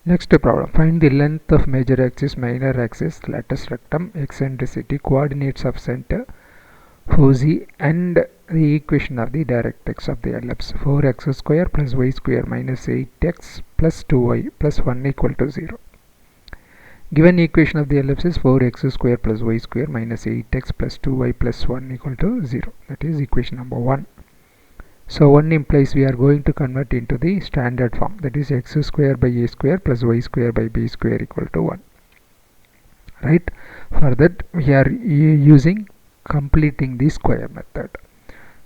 Next problem, find the length of major axis, minor axis, latus, rectum, eccentricity, coordinates of center, foci, and the equation of the directrix of the ellipse. 4x square plus y square minus 8x plus 2y plus 1 equal to 0. Given equation of the ellipse is 4x square plus y square minus 8x plus 2y plus 1 equal to 0. That is equation number 1. So 1 implies we are going to convert into the standard form, that is x square by a square plus y square by b square equal to 1. Right? For that we are using completing the square method.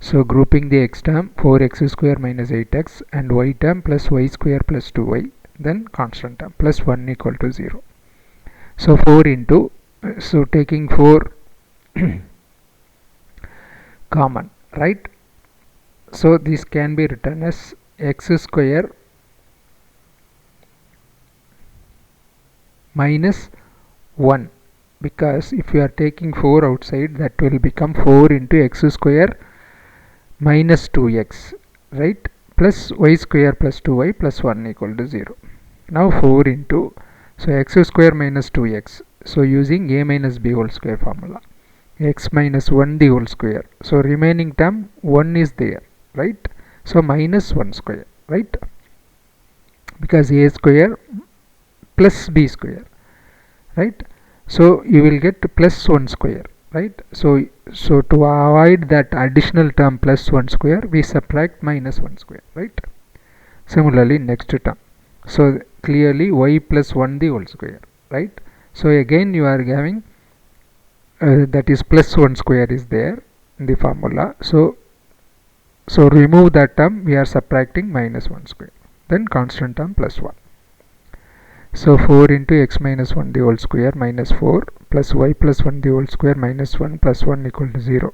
So grouping the x term 4x square minus 8x and y term plus y square plus 2y, then constant term plus 1 equal to 0. So 4 into, so taking 4 common, right? So this can be written as x square minus 1, because if you are taking 4 outside, that will become 4 into x square minus 2x, right, plus y square plus 2y plus 1 equal to 0. Now 4 into, so x square minus 2x, so using a minus b whole square formula, x minus 1 the whole square, so remaining term 1 is there, right, so minus 1 square, right, because a square plus b square, right, so you will get plus 1 square, right. So to avoid that additional term plus 1 square, we subtract minus 1 square, right. Similarly next term, so clearly y plus 1 the whole square, right. So again you are having that is plus 1 square is there in the formula, so remove that term, we are subtracting minus 1 square, then constant term plus 1. So 4 into x minus 1 the whole square minus 4 plus y plus 1 the whole square minus 1 plus 1 equal to 0.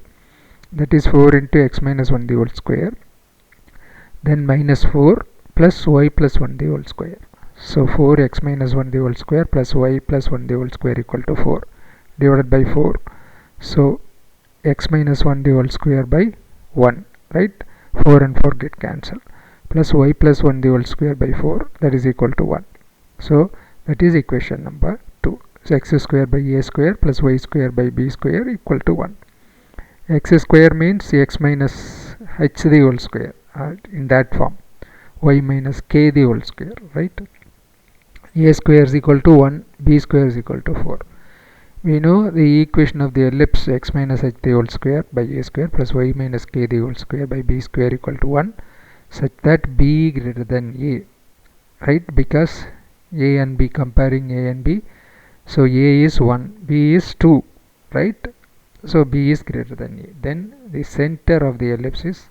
That is 4 into x minus 1 the whole square, then minus 4 plus y plus 1 the whole square. So 4x minus 1 the whole square plus y plus 1 the whole square equal to 4 divided by 4. So x minus 1 the whole square by 1, right, 4 and 4 get cancelled, plus y plus 1 the whole square by 4, that is equal to 1. So that is equation number 2. So x square by a square plus y square by b square equal to 1. X square means x minus h the whole square, in that form, y minus k the whole square, right. A square is equal to 1, b square is equal to 4. We know the equation of the ellipse x minus h the whole square by a square plus y minus k the whole square by b square equal to 1, such that b greater than a, right, because a and b, comparing a and b, so a is 1, b is 2, right, so b is greater than a. Then the center of the ellipse is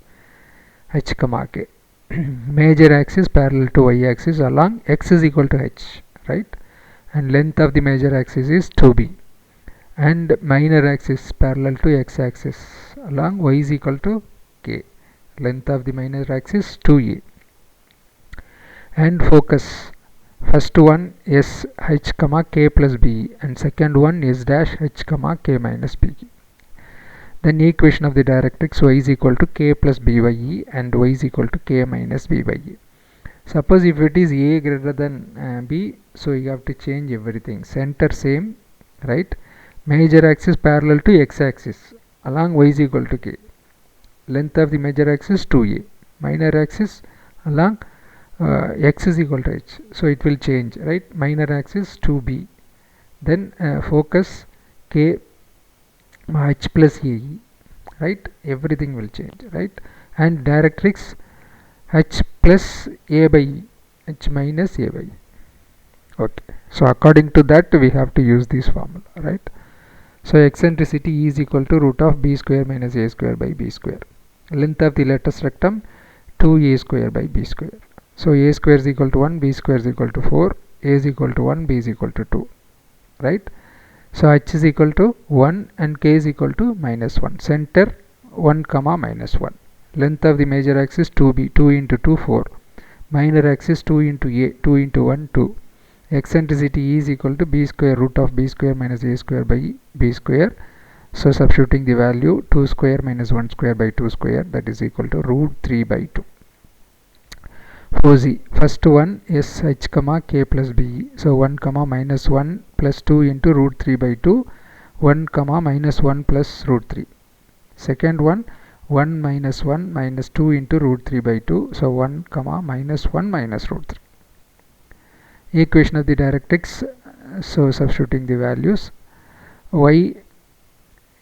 h comma k. Major axis parallel to y axis along x is equal to h, right, and length of the major axis is 2b, and minor axis parallel to x axis along y is equal to k, length of the minor axis 2a, and focus, first one is h comma k plus b and second one is dash h comma k minus b. Then equation of the directrix y is equal to k plus b by e and y is equal to k minus b by e. Suppose if it is a greater than b, so you have to change everything, center same, right, major axis parallel to x axis along y is equal to k, length of the major axis 2a, minor axis along x is equal to h, so it will change, right, minor axis 2b, then focus k h plus a, right, everything will change, right, and directrix h plus a by e, h minus a by e. Okay, so according to that we have to use this formula, right. So eccentricity is equal to root of b square minus a square by b square, length of the latus rectum 2a square by b square. So a square is equal to 1, b square is equal to 4, a is equal to 1, b is equal to 2, right. So h is equal to 1 and k is equal to minus 1, center 1 comma minus 1, length of the major axis 2b, 2 into 2 4, minor axis 2 into a, 2 into 1 2, eccentricity is equal to b square root of b square minus a square by b square. So substituting the value 2 square minus 1 square by 2 square, that is equal to root 3 by 2. foci. First one is h comma k plus b. So 1 comma minus 1 plus 2 into root 3 by 2, 1 comma minus 1 plus root 3. Second one, 1 minus 1 minus 2 into root 3 by 2. So 1 comma minus 1 minus root 3. Equation of the directrix. So substituting the values, y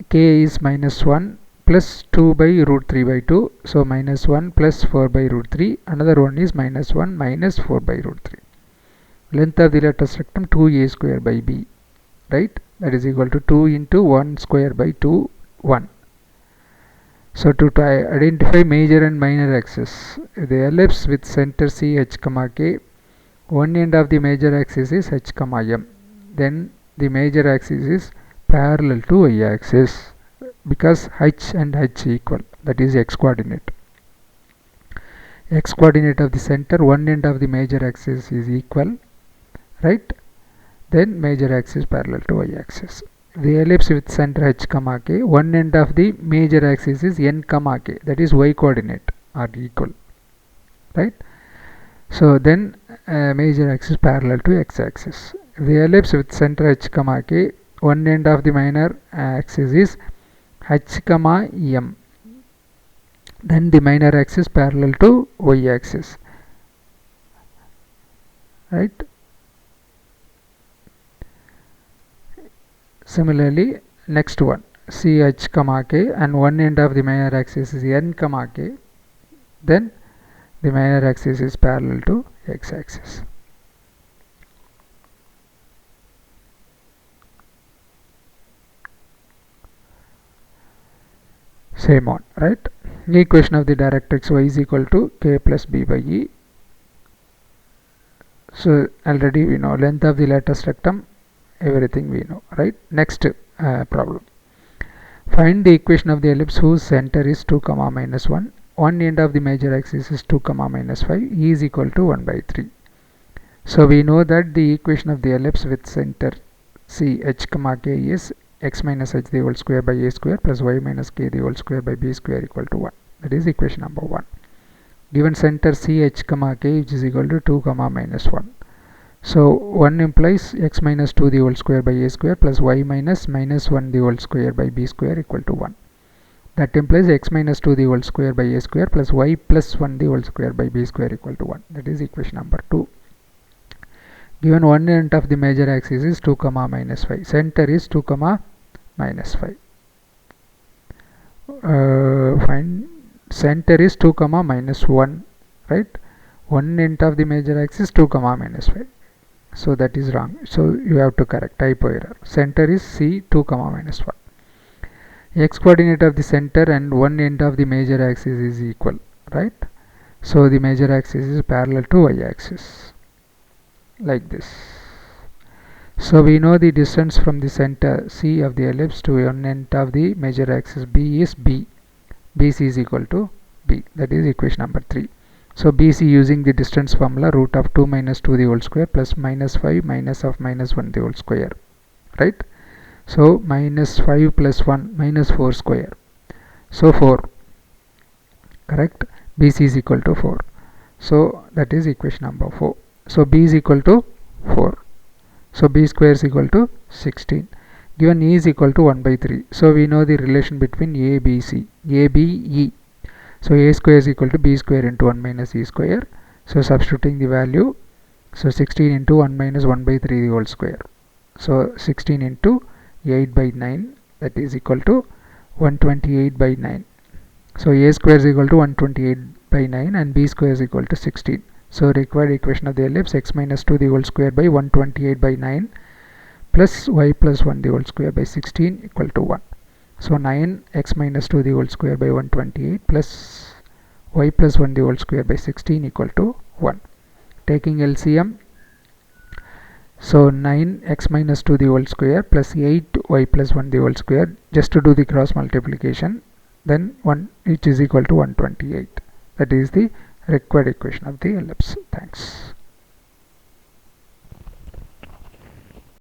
k is minus 1 plus 2 by root 3 by 2. So minus 1 plus 4 by root 3. Another one is minus 1 minus 4 by root 3. Length of the latus rectum 2a square by b, right? That is equal to 2 into 1 square by 2, 1. So to identify major and minor axis, the ellipse with center C h comma k, one end of the major axis is h comma m. Then the major axis is parallel to y axis because h and h equal, that is x coordinate. X coordinate of the center, one end of the major axis is equal, right? Then major axis parallel to y axis. The ellipse with center h comma k, one end of the major axis is n comma k, that is y coordinate are equal, right? So then major axis parallel to x axis. The ellipse with center h comma k, one end of the minor axis is h comma m, then the minor axis parallel to y axis, right? Similarly, next one, ch comma k, and one end of the minor axis is n comma k, then the minor axis is parallel to x axis. Same on, right? Equation of the directrix y is equal to k plus b by e. So already we know length of the latus rectum, everything we know, right? Next problem. Find the equation of the ellipse whose center is 2 comma minus 1. One end of the major axis is 2 comma minus 5. E is equal to 1 by 3. So we know that the equation of the ellipse with center C h comma k is x minus h the whole square by a square plus y minus k the whole square by b square equal to 1. That is equation number 1. Given center C h comma k, which is equal to 2 comma minus 1. So 1 implies x minus 2 the whole square by a square plus y minus 1 the whole square by b square equal to 1. That implies x minus 2 the whole square by a square plus y plus 1 the whole square by b square equal to 1. That is equation number 2. Given one end of the major axis is 2 comma minus 5. Center is 2 comma minus 5. Find center is 2 comma minus 1, right? One end of the major axis 2 comma minus 5. So that is wrong. So you have to correct, typo error. Center is C 2 comma minus 1. X coordinate of the center and one end of the major axis is equal, right? So the major axis is parallel to y axis, like this. So we know the distance from the center C of the ellipse to one end of the major axis B is B. BC is equal to B. That is equation number 3. So BC using the distance formula, root of 2 minus 2 the whole square plus minus 5 minus of minus 1 the whole square, right? So minus 5 plus 1 minus 4 square. So 4, correct? BC is equal to 4. So that is equation number 4. So B is equal to 4. So B square is equal to 16. Given E is equal to 1 by 3. So we know the relation between A, B, C, A, B, E. So A square is equal to B square into 1 minus E square. So substituting the value, so 16 into 1 minus 1 by 3 the whole square. So 16 into 8 by 9, that is equal to 128 by 9. So A square is equal to 128 by 9 and B square is equal to 16. So required equation of the ellipse x minus 2 the whole square by 128 by 9 plus y plus 1 the whole square by 16 equal to 1. So 9 x minus 2 the whole square by 128 plus y plus 1 the whole square by 16 equal to 1. Taking LCM, so 9 x minus 2 the whole square plus 8 y plus 1 the whole square, just to do the cross multiplication, then 1 which is equal to 128. That is the required equation of the ellipse. Thanks.